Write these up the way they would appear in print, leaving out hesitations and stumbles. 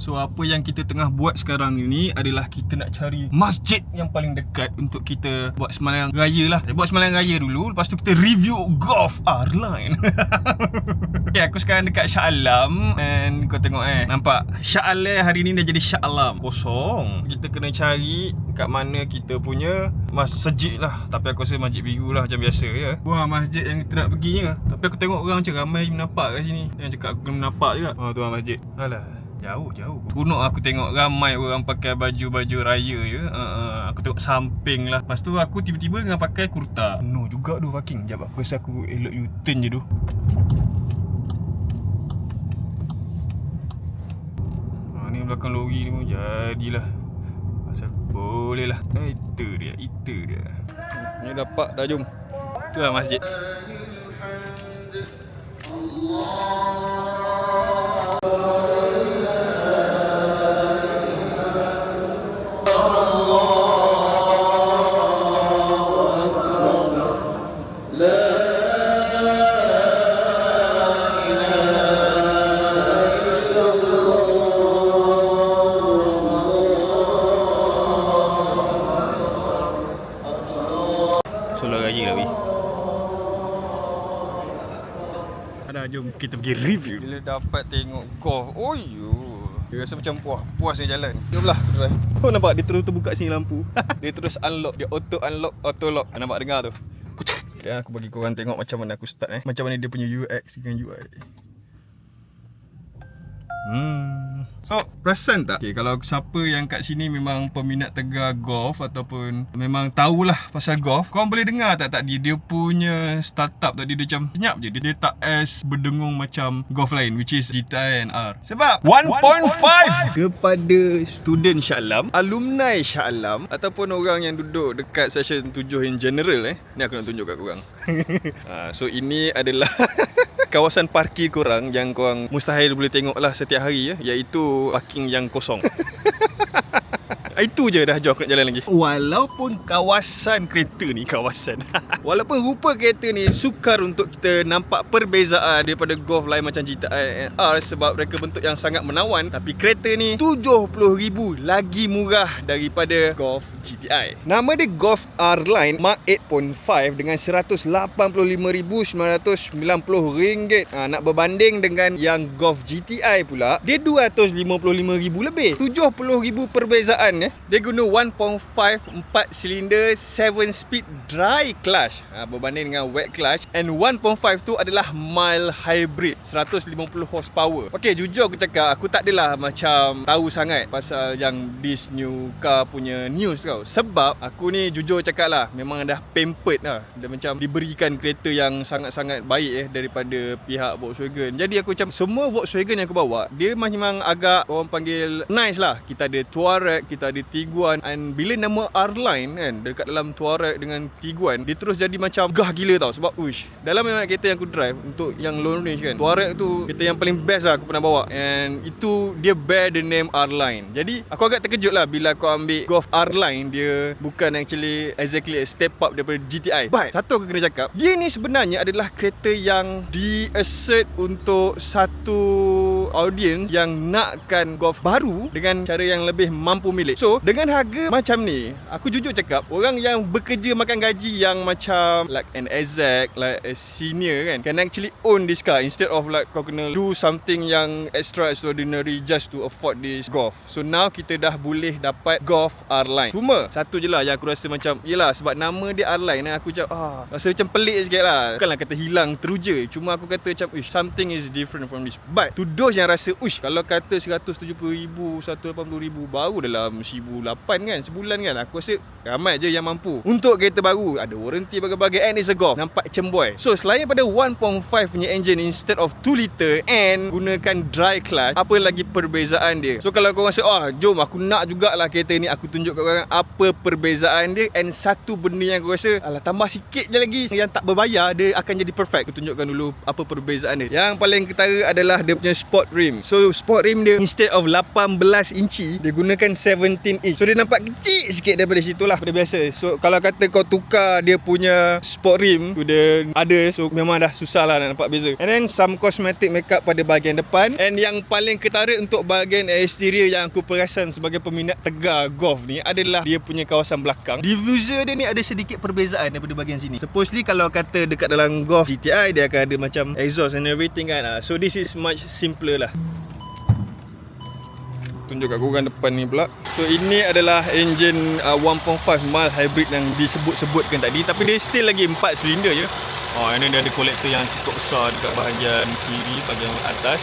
So apa yang kita tengah buat sekarang ini adalah kita nak cari masjid yang paling dekat untuk kita buat sembahyang raya lah. Kita buat sembahyang raya dulu, lepas tu kita review Golf R-Line. Okay, aku sekarang dekat Shah Alam. And kau tengok nampak Shah Alam hari ni dah jadi Shah Alam kosong. Kita kena cari kat mana kita punya masjid lah. Tapi aku rasa masjid biru lah macam biasa ya. Wah, masjid yang kita nak pergi ya. Tapi aku tengok orang macam ramai menapak kat sini. Yang cakap aku kena menapak juga. Oh, tu lah masjid. Alah, jauh. Kuno aku tengok ramai orang pakai baju-baju raya ya. Aku tengok samping lah. Lepas tu aku tiba-tiba dengan pakai kurta. No juga tu parking. Sekejap, aku rasa aku elok U-turn je tu. Ni belakang lori ni pun jadilah. Pasal boleh lah. Itu dia. Ni dapat dah, jom. Tu lah masjid. Solar raya lah. Ada, jom kita pergi review. Bila dapat tengok golf, dia rasa macam puas ni jalan. Jomlah drive. Oh, nampak dia terus terbuka sini lampu. Dia terus unlock, dia auto unlock, auto lock. Nampak dengar tu. Okay, aku bagi korang tengok macam mana aku start macam mana dia punya UX dengan UI. So, perasan tak? Okay, kalau siapa yang kat sini memang peminat tegar golf ataupun memang tahulah pasal golf, korang boleh dengar tak dia punya startup tadi dia macam senyap je. Dia tak as berdengung macam golf lain, which is GTI and R. Sebab 1.5 kepada student Shah Alam, alumni Shah Alam ataupun orang yang duduk dekat session 7 in general ni aku nak tunjuk kat korang. So ini adalah kawasan parkir korang yang korang mustahil boleh tengok lah setiap hari iaitu parking yang kosong. Itu je dah, jauh aku nak jalan lagi. Walaupun kawasan kereta ni walaupun rupa kereta ni sukar untuk kita nampak perbezaan daripada golf lain macam GTI R sebab mereka bentuk yang sangat menawan, tapi kereta ni 70,000 lagi murah daripada golf GTI. Nama dia Golf R-Line Mark 8.5 dengan RM185,990. Nak berbanding dengan yang golf GTI pula, dia RM255,000 lebih. 70,000 perbezaan Dia guna 1.5 4 silinder 7 speed dry clutch berbanding dengan wet clutch, and 1.5 tu adalah mild hybrid 150 horsepower. Okay, jujur aku cakap, aku tak adalah macam tahu sangat pasal yang this new car punya news tau. Sebab aku ni jujur cakap lah, memang dah pampered lah. Dia macam diberikan kereta yang sangat-sangat baik daripada pihak Volkswagen. Jadi aku macam semua Volkswagen yang aku bawa, dia memang agak orang panggil nice lah. Kita ada Touareg, kita ada Tiguan, and bila nama R-Line kan dekat dalam Touareg dengan Tiguan, dia terus jadi macam gah gila tau. Sebab dalam memang kereta yang aku drive untuk yang long range kan, Touareg tu kereta yang paling best lah aku pernah bawa, and itu dia bear the name R-Line. Jadi aku agak terkejut lah bila aku ambil Golf R-Line, dia bukan actually exactly a step up daripada GTI. But satu aku kena cakap, dia ni sebenarnya adalah kereta yang di-assert untuk satu audience yang nakkan golf baru dengan cara yang lebih mampu milik. So dengan harga macam ni, aku jujur cakap, orang yang bekerja makan gaji yang macam like an exec, like a senior kan, can actually own this car instead of like kau kena do something yang extraordinary just to afford this golf. So now kita dah boleh dapat Golf R-Line. Cuma satu je lah yang aku rasa macam, yelah sebab nama dia R-Line, aku macam rasa macam pelik sikit lah. Bukanlah kata hilang teruja, cuma aku kata macam something is different from this. But to those yang rasa kalau kata 170,000, 180,000 baru dalam 1,800 kan sebulan kan, aku rasa ramai je yang mampu. Untuk kereta baru ada warranty bagai-bagai, and it's a golf, nampak cemboy. So selain pada 1.5 punya engine instead of 2 liter and gunakan dry clutch, apa lagi perbezaan dia? So kalau korang rasa jom aku nak jugalah kereta ni, aku tunjuk kat korang apa perbezaan dia. And satu benda yang aku rasa tambah sikit je lagi yang tak berbayar, dia akan jadi perfect. Aku tunjukkan dulu apa perbezaan dia. Yang paling ketara adalah dia punya sport rim. So sport rim dia instead of 18 inci, dia gunakan 17 18 inch. So dia nampak kecil sikit daripada situ lah, daripada biasa. So kalau kata kau tukar dia punya sport rim to the others, so memang dah susah lah nak nampak beza. And then some cosmetic makeup pada bahagian depan. And yang paling ketara untuk bahagian exterior yang aku perasan sebagai peminat tegar Golf ni adalah dia punya kawasan belakang. Diffuser dia ni ada sedikit perbezaan daripada bahagian sini. Supposedly kalau kata dekat dalam Golf GTI dia akan ada macam exhaust and everything kan. So this is much simpler lah. Tunjuk kat korang depan ni pula. So ini adalah engine 1.5 mild hybrid yang disebut-sebutkan tadi, tapi dia still lagi 4 silinder je. Ini dia ada kolektor yang cukup besar dekat bahagian kiri, bahagian atas.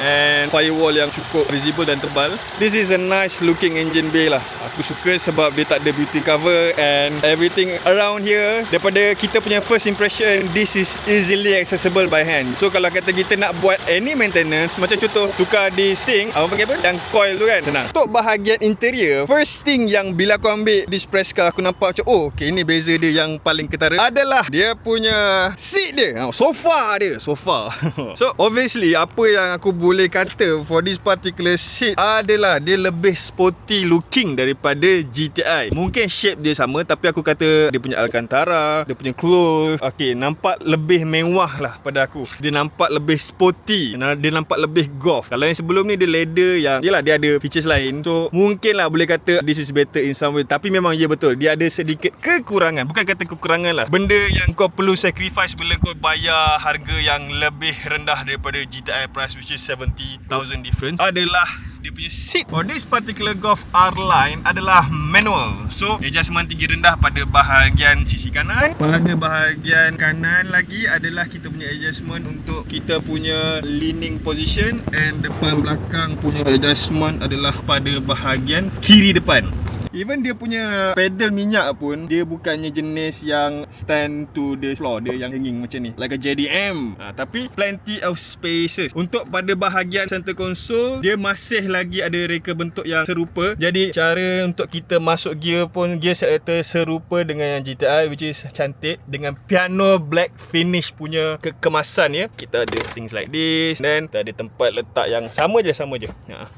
And firewall yang cukup visible dan tebal. This is a nice looking engine bay lah. Aku suka sebab dia tak ada beauty cover and everything around here. Daripada kita punya first impression, this is easily accessible by hand. So kalau kata kita nak buat any maintenance, macam contoh tukar di sting, apa panggil apa? Yang coil tu kan, senang. Untuk bahagian interior, first thing yang bila aku ambil this press car, aku nampak macam okay, ini beza dia yang paling ketara adalah dia punya seat dia, sofa dia, sofa. So obviously apa yang aku boleh kata for this particular seat adalah dia lebih sporty looking daripada GTI. Mungkin shape dia sama, tapi aku kata dia punya Alcantara, dia punya cloth, nampak lebih mewah lah pada aku. Dia nampak lebih sporty, dia nampak lebih Golf. Kalau yang sebelum ni dia leather yang yelah dia ada features lain. So mungkin lah boleh kata this is better in some way. Tapi memang ya betul, dia ada sedikit kekurangan. Bukan kata kekurangan lah, benda yang kau perlu sacrifice bila kau bayar harga yang lebih rendah daripada GTI price, which is 70,000 difference, adalah dia punya seat. For this particular Golf R-Line adalah manual. So adjustment tinggi rendah pada bahagian sisi kanan. Pada bahagian kanan lagi adalah kita punya adjustment untuk kita punya leaning position. And depan belakang punya adjustment adalah pada bahagian kiri depan. Even dia punya pedal minyak pun, dia bukannya jenis yang stand to the floor. Dia yang hanging macam ni, like a JDM. Tapi plenty of spaces. Untuk pada bahagian center console, dia masih lagi ada reka bentuk yang serupa. Jadi cara untuk kita masuk gear pun, gear selector serupa dengan yang GTI, which is cantik. Dengan piano black finish punya kemasan ya. Kita ada things like this. Then kita ada tempat letak yang sama je.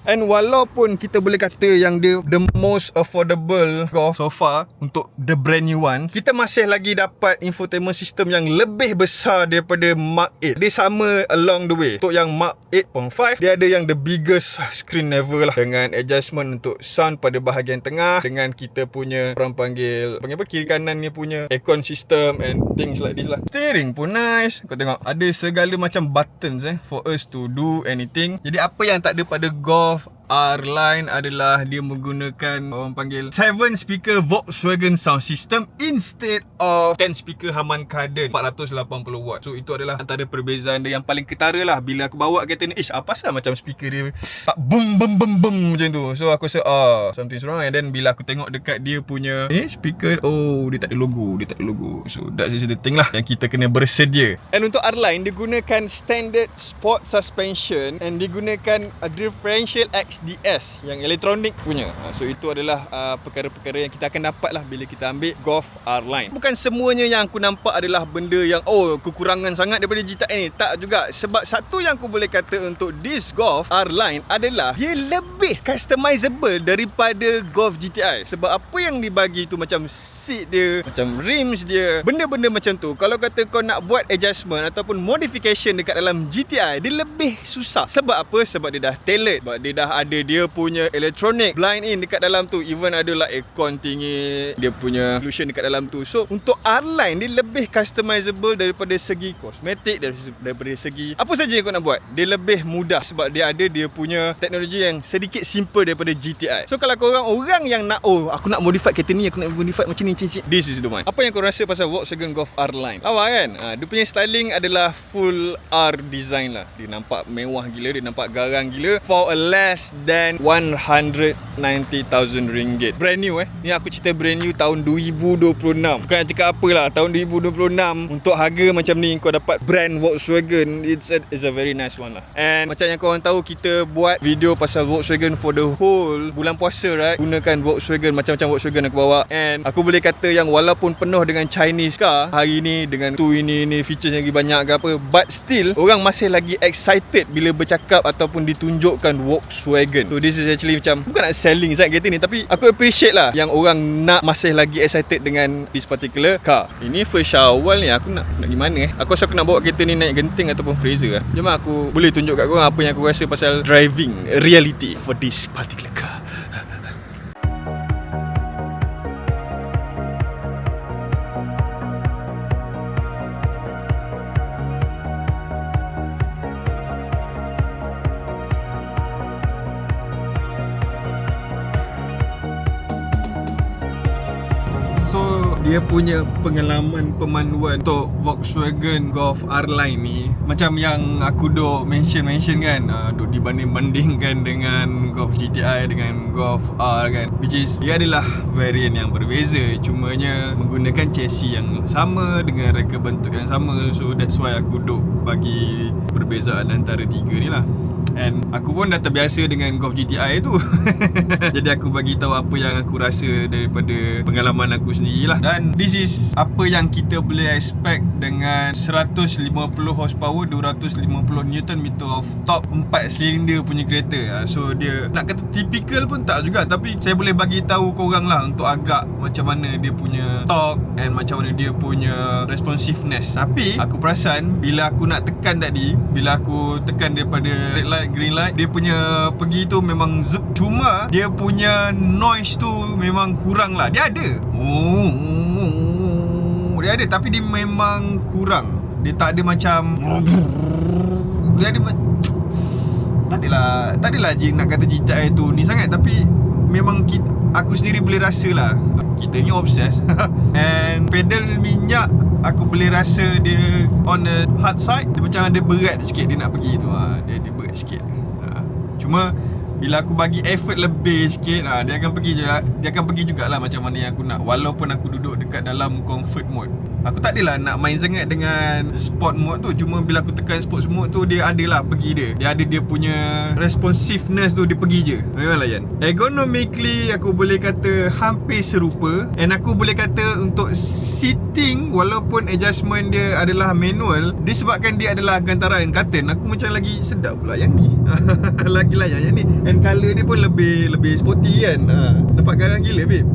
And walaupun kita boleh kata yang dia the most affordable Golf so far untuk the brand new one, kita masih lagi dapat infotainment system yang lebih besar daripada Mark 8. Dia sama along the way. Untuk yang Mark 8.5, dia ada yang the biggest screen ever lah, dengan adjustment untuk sound pada bahagian tengah, dengan kita punya orang panggil kiri kanan ni punya aircon system and things like this lah. Steering pun nice. Kau tengok ada segala macam buttons for us to do anything. Jadi apa yang tak ada pada Golf R-Line adalah dia menggunakan orang panggil 7 speaker Volkswagen sound system instead of 10 speaker Harman Kardon 480 watt. So itu adalah antara perbezaan dia yang paling ketara lah. Bila aku bawa kereta ni, apa pasal macam speaker dia tak boom boom boom boom macam tu. So aku rasa something's wrong. And then bila aku tengok dekat dia punya speaker, dia tak ada logo. So that's the thing lah yang kita kena bersedia. And untuk R-Line, dia gunakan standard sport suspension and digunakan a differential XDS yang elektronik punya. So itu adalah perkara-perkara yang kita akan dapat lah bila kita ambil Golf R-Line. Bukan semuanya yang aku nampak adalah benda yang kekurangan sangat daripada GTI ni. Tak juga. Sebab satu yang aku boleh kata untuk this Golf R-Line adalah dia lebih customizable daripada Golf GTI. Sebab apa yang dibagi tu, macam seat dia, macam rims dia, benda-benda macam tu, kalau kata kau nak buat adjustment ataupun modification dekat dalam GTI, dia lebih susah. Sebab apa? Sebab dia dah tailored. Sebab dia dah ada dia punya electronic blind in dekat dalam tu. Even ada lah aircon tinggi, dia punya solution dekat dalam tu. So untuk R-Line dia lebih customizable daripada segi kosmetik, daripada segi apa saja yang kau nak buat. Dia lebih mudah sebab dia ada dia punya teknologi yang sedikit simple daripada GTI. So kalau korang orang yang nak aku nak modify kereta ni, aku nak modify macam ni, this is the one. Apa yang kau rasa pasal Volkswagen Golf R-Line? Lawa kan? Dia punya styling adalah full R design lah. Dia nampak mewah gila, dia nampak garang gila for a less than 190,000 ringgit. Brand new Ni aku cerita brand new tahun 2026. Bukan nak cakap apa lah, tahun 2026 untuk harga macam ni kau dapat brand Volkswagen, it's a very nice one lah. And macam yang korang tahu, kita buat video pasal Volkswagen for the whole bulan puasa, right? Gunakan Volkswagen, macam-macam Volkswagen aku bawa. And aku boleh kata yang walaupun penuh dengan Chinese car hari ni, dengan tu ini features yang lagi banyak ke apa, but still orang masih lagi excited bila bercakap ataupun ditunjukkan Volkswagen Volkswagen. So this is actually macam, bukan nak selling sangat kereta ni, tapi aku appreciate lah yang orang nak masih lagi excited dengan this particular car. Ini first awal ni aku nak gimana aku rasa aku nak bawa kereta ni naik genting ataupun Fraser lah. Jom aku boleh tunjuk kat korang apa yang aku rasa pasal driving reality for this particular car. So dia punya pengalaman pemanduan untuk Volkswagen Golf R-Line ni macam yang aku duk mention kan, duk dibanding-bandingkan dengan Golf GTI dengan Golf R kan, which is dia adalah variant yang berbeza, cumanya menggunakan chassis yang sama dengan reka bentuk yang sama. So that's why aku duk bagi perbezaan antara tiga ni lah. And aku pun dah terbiasa dengan Golf GTI tu. Jadi aku bagi tahu apa yang aku rasa daripada pengalaman aku sendiri lah. Dan this is apa yang kita boleh expect dengan 150 horsepower, 250 Nm of top 4 silinder punya kereta. So dia nak kata typical pun tak juga, tapi saya boleh bagi tahu korang lah untuk agak macam mana dia punya torque and macam mana dia punya responsiveness. Tapi aku perasan bila aku nak tekan tadi, bila aku tekan daripada red light, green light, dia punya pergi tu memang zip. Cuma dia punya noise tu memang kurang lah. Dia ada, dia ada, tapi dia memang kurang. Dia tak ada macam, dia ada tak adalah je nak kata GTI tu ni sangat, tapi memang aku sendiri boleh rasa lah. Kita ni obsessed. And pedal minyak aku boleh rasa dia on the hard side. Dia macam ada berat sikit dia nak pergi tu. Dia berat sikit. Cuma bila aku bagi effort lebih sikit, dia akan pergi jugalah macam mana yang aku nak. Walaupun aku duduk dekat dalam comfort mode. Aku tak adalah nak main sangat dengan sport mode tu. Cuma bila aku tekan sport mode tu, dia adalah pergi dia. Dia ada dia punya responsiveness tu, dia pergi je. Memang layan. Ergonomically aku boleh kata hampir serupa. And aku boleh kata untuk seating, walaupun adjustment dia adalah manual, disebabkan dia adalah gantaran curtain, aku macam lagi sedap pula yang ni. Lagi layan yang ni. And colour dia pun lebih sporty kan. Nampak garang gila babe.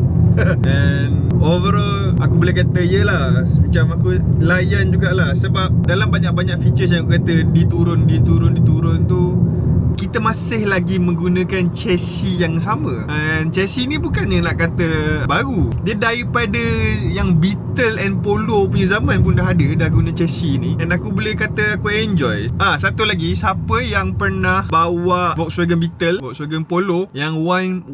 And overall aku boleh kata yelah, macam aku layan jugalah. Sebab dalam banyak-banyak features yang aku kata diturun tu, kita masih lagi menggunakan chassis yang sama. And chassis ni bukannya nak kata baru. Dia daripada yang Beetle and Polo punya zaman pun dah guna chassis ni. And aku boleh kata aku enjoy. Satu lagi, siapa yang pernah bawa Volkswagen Beetle, Volkswagen Polo yang 1.4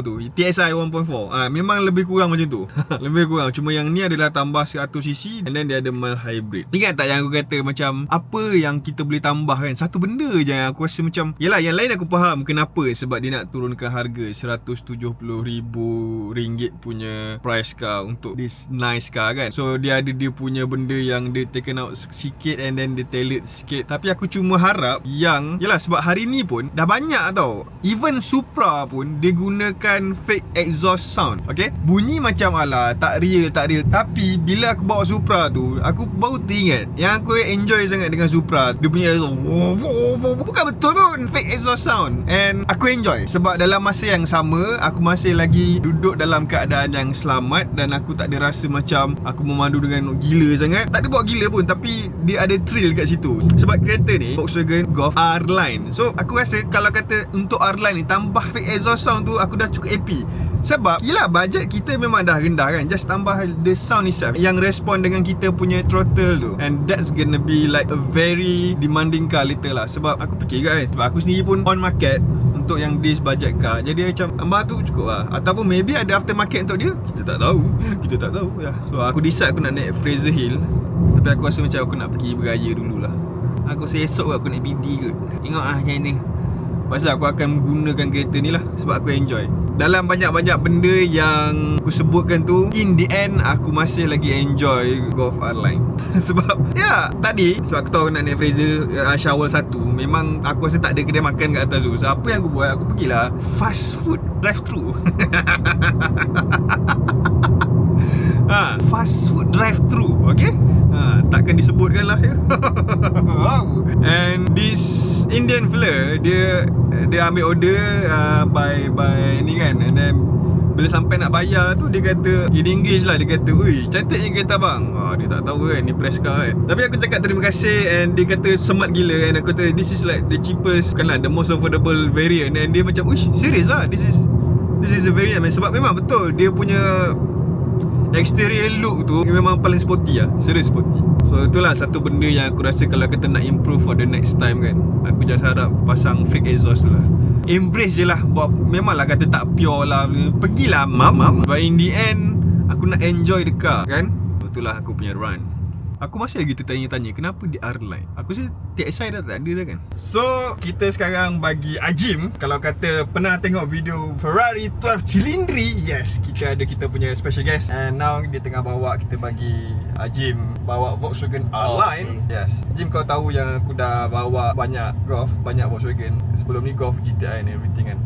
tu, TSI 1.4, memang lebih kurang macam tu. Lebih kurang. Cuma yang ni adalah tambah 100cc and then dia ada mild hybrid. Ingat tak yang aku kata macam apa yang kita boleh tambah kan? Satu benda je yang aku rasa macam, yelah yang lain aku faham kenapa, sebab dia nak turunkan harga RM170,000 punya price car untuk this nice car kan. So dia ada dia punya benda yang dia taken out sikit and then dia tailored sikit. Tapi aku cuma harap yang, yelah sebab hari ni pun dah banyak tau, even Supra pun dia gunakan fake exhaust sound. Okay, bunyi macam ala tak real. Tapi bila aku bawa Supra tu, aku baru teringat yang aku enjoy sangat dengan Supra, dia punya exhaust bukan betul pun fake exhaust sound. And aku enjoy sebab dalam masa yang sama aku masih lagi duduk dalam keadaan yang selamat. Dan aku tak ada rasa macam aku memandu dengan gila sangat. Tak ada buat gila pun, tapi dia ada thrill kat situ. Sebab kereta ni Volkswagen Golf R-Line. So aku rasa kalau kata untuk R-Line ni tambah fake exhaust sound tu, aku dah cukup happy. Sebab yelah bajet kita memang dah rendah kan, just tambah the sound itself yang respond dengan kita punya throttle tu. And that's gonna be like a very demanding car later lah. Sebab aku fikir kan, sebab aku sendiri pun on market untuk yang this budget car, jadi macam tambah tu cukup lah. Ataupun maybe ada aftermarket untuk dia, kita tak tahu ya. So aku decide aku nak naik Fraser Hill. Tapi aku rasa macam aku nak pergi beraya dululah. Aku rasa esok aku naik BD kot. Tengok lah macam mana. Pasal aku akan gunakan kereta ni lah sebab aku enjoy. Dalam banyak-banyak benda yang aku sebutkan tu, in the end aku masih lagi enjoy Golf R-Line. Sebab ya tadi, sebab aku tahu nak naik Fraser Shawol 1, memang aku rasa tak ada kedai makan kat atas tu. So apa yang aku buat, aku pergilah fast food drive-thru. Fast food drive-thru, okay? Takkan disebutkan lah ya. And this Indian fella, dia ambil order by ni kan. And then bila sampai nak bayar tu, dia kata in English lah, dia kata, "Ui, cantiknya kereta bang." Dia tak tahu kan, ni press car kan. Tapi aku cakap terima kasih. And dia kata smart gila. And aku kata this is like the cheapest, kan lah, the most affordable variant. And dia macam, "Uish, serious lah, this is a variant." Sebab memang betul, dia punya exterior look tu memang paling sporty lah. Serius sporty. So itulah satu benda yang aku rasa kalau kita nak improve for the next time kan, aku just harap pasang fake exhaust tu lah. Embrace je lah. Memanglah kata tak pure lah, pergilah mam. But in the end, aku nak enjoy the car kan. Itulah aku punya run. Aku masih lagi tertanya-tanya kenapa dia R-Line. Aku rasa TXI dah tak ada dah kan. So kita sekarang bagi Azim, kalau kata pernah tengok video Ferrari 12 Cilindri, yes, kita punya special guest. And now dia tengah bawa, kita bagi Azim bawa Volkswagen R-Line. Yes, Azim, kau tahu yang aku dah bawa banyak Golf, banyak Volkswagen. Sebelum ni Golf GTI and everything kan.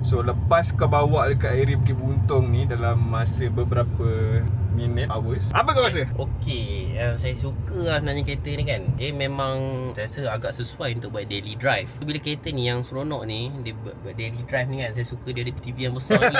So lepas kau bawa dekat area Bukit Buntung ni dalam masa beberapa minit, hours, apa kau rasa? Okey, saya suka lah sebenarnya kereta ni kan. Dia memang saya rasa agak sesuai untuk buat daily drive. Bila kereta ni yang seronok ni, dia buat daily drive ni kan, saya suka dia ada TV yang besar ni.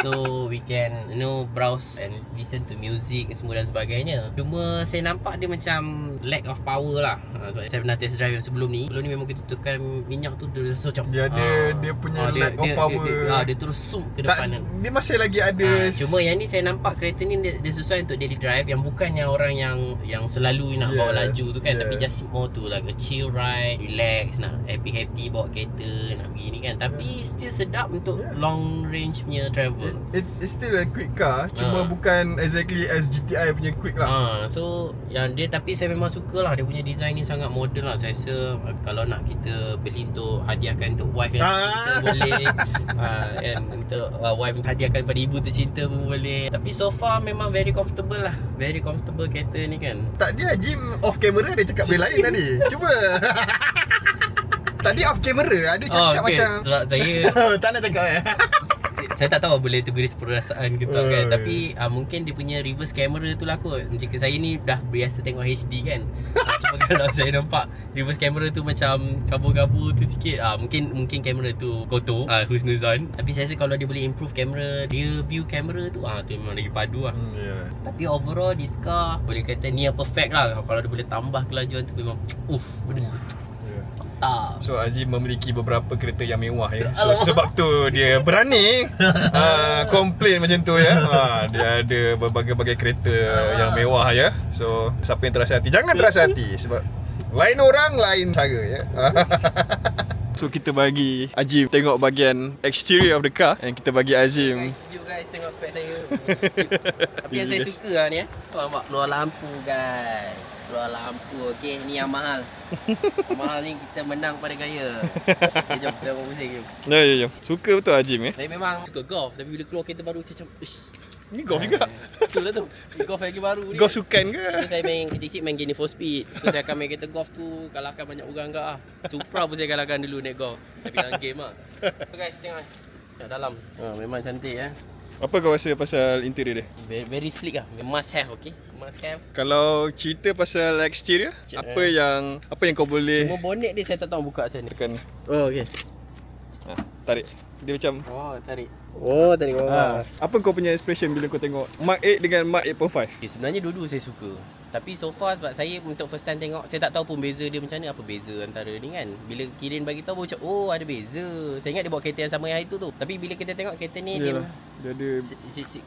So we can browse and listen to music semua dan sebagainya. Cuma saya nampak dia macam lack of power lah. Sebab saya pernah test drive yang sebelum ni memang kita tekan minyak tu dia rasa macam dia punya lack of power. Dia terus zoom ke depan kan. Dia masih lagi ada. Cuma yang ni saya nampak kereta ni dia sesuai untuk daily drive, yang bukannya orang yang selalu nak bawa laju tu kan, tapi just more to like a chill ride, relax, nak happy bawa kereta, nak pergi ni kan. Tapi still sedap untuk long range punya travel. It's still a quick car, cuma bukan exactly as GTI punya quick lah. So yang dia, tapi saya memang suka lah dia punya design ni, sangat modern lah. Saya rasa kalau nak kita beli untuk hadiahkan untuk wife yang kita boleh, and untuk wife hadiahkan pada ibu tercinta pun boleh. Tapi so far memang very comfortable lah. Very comfortable kereta ni kan. Tak, dia Jim off camera dia cakap benda lain tadi. Cuba. Tadi off camera ada cakap macam sebab saya tak nak cakap saya tak tahu boleh tu guris perasaan ke tak kan. Tapi mungkin dia punya reverse camera tu lah kot. Jika saya ni dah biasa tengok HD kan. Cuma kalau saya nampak reverse camera tu macam kabur-kabur tu sikit, mungkin kamera tu kotor, husnuzon. Tapi saya rasa kalau dia boleh improve kamera, dia view kamera tu, tu memang lagi padu lah. Tapi overall this car boleh kata near perfect lah. Kalau dia boleh tambah kelajuan tu memang So Azim memiliki beberapa kereta yang mewah ya. So sebab tu dia berani komplain macam tu ya. Dia ada berbagai-bagai kereta yang mewah ya. So siapa yang terasa hati, jangan terasa hati, sebab lain orang lain cara ya. So kita bagi Azim tengok bahagian exterior of the car, and kita bagi Azim. Sejuk guys tengok spek saya. Tapi yang saya suka lah ni nampak keluar lampu guys. Keluar lampu, okey, ni yang mahal. Mahal ni kita menang pada gaya. Jom kita buat muzik jom. Ya. Suka betul Azim Saya memang suka Golf, tapi bila keluar kereta baru macam ni Golf juga. Betul lah tu. Golf lagi baru ni. Golf sukan ke? So, saya main kecil-kecil main game for speed. So saya akan main kereta Golf tu kalahkan banyak orang enggak ah. Supra pun saya kalahkan dulu naik Golf. Tapi dalam game ah. So guys tengok kat dalam. Memang cantik ya. Apa kau rasa pasal interior dia? Very sleek lah. Must have, okay? Must have. Kalau cerita pasal exterior, apa yang kau boleh? Cuma bonnet dia saya tak tahu buka macam ni. Tekan ni. Oh, okey. Tarik. Dia macam tarik. Tarik bawah. Apa kau punya expression bila kau tengok Mark 8 dengan Mark 8.5? Okay, sebenarnya dua-dua saya suka. Tapi so far sebab saya untuk first time tengok, saya tak tahu pun beza dia macam mana, apa beza antara ni kan. Bila Kirin bagi tahu macam ada beza. Saya ingat dia bawa kereta yang sama yang itu tu. Tapi bila kita tengok kereta ni dia ada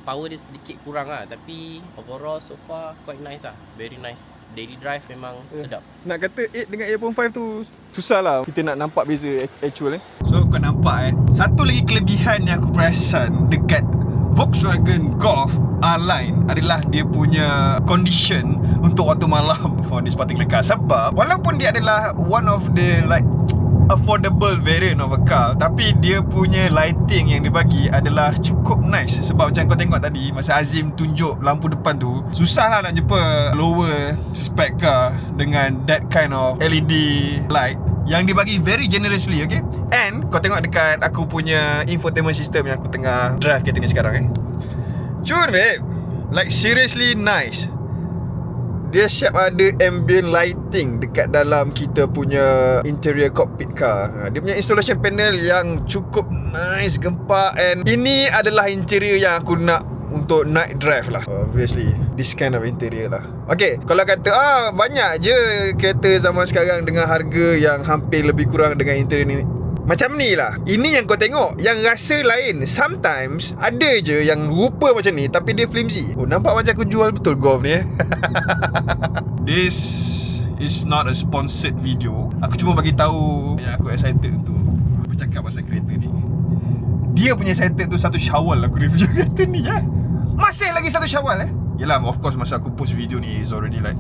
power dia sedikit kurang lah. Tapi overall so far quite nice lah. Very nice. Daily drive memang sedap. Nak kata 8 dengan 8.5 tu susah lah kita nak nampak beza actual So kau nampak satu lagi kelebihan yang aku perasan dekat Volkswagen Golf R-Line adalah dia punya condition untuk waktu malam for this particular car. Sebab walaupun dia adalah one of the like affordable variant of a car, tapi dia punya lighting yang dia bagi adalah cukup nice. Sebab macam kau tengok tadi masa Azim tunjuk lampu depan tu, susah lah nak jumpa lower spec car dengan that kind of LED light yang dibagi very generously, okay? And kau tengok dekat aku punya infotainment system yang aku tengah drive kereta ni sekarang Cun babe, Like seriously nice. Dia siap ada ambient lighting dekat dalam kita punya interior cockpit car. Dia punya installation panel yang cukup nice, gempak. And ini adalah interior yang aku nak untuk night drive lah. Obviously this kind of interior lah. Okay, kalau kata banyak je kereta zaman sekarang dengan harga yang hampir lebih kurang dengan interior ni, macam ni lah. Ini yang kau tengok, yang rasa lain. Sometimes ada je yang rupa macam ni tapi dia flimsy. Nampak macam aku jual betul Golf ni This is not a sponsored video. Aku cuma bagi tahu yang aku excited untuk bercakap pasal kereta ni. Dia punya excited tu 1 Syawal aku review kereta ni Masih lagi 1 Syawal Yelah, of course masa aku post video ni is already like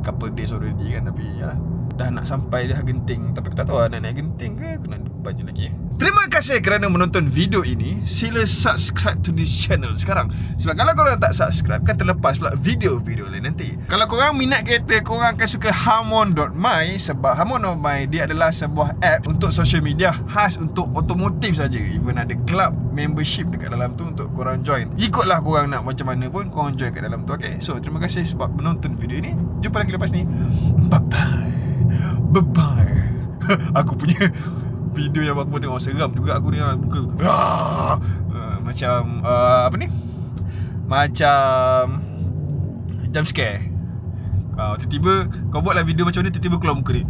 couple days already kan. Tapi yalah, dah nak sampai dah Genting. Tapi aku tak tahu nak naik Genting ke aku nak depan je lagi Terima kasih kerana menonton video ini. Sila subscribe to this channel sekarang. Sebab kalau korang tak subscribe kan terlepas pula video-video lain nanti. Kalau korang minat kereta, korang akan suka Harmon.my. Sebab Harmon.my dia adalah sebuah app untuk social media khas untuk otomotif saja. Even ada club membership dekat dalam tu untuk korang join. Ikutlah korang nak macam mana pun korang join kat dalam tu. Okay, so terima kasih sebab menonton video ini. Jumpa lagi lepas ni. Bye-bye. Aku punya video yang aku tengok seram juga aku ni muka macam apa ni, macam jump scare. Tiba-tiba kau buatlah video macam ni, tiba-tiba keluar muka ni.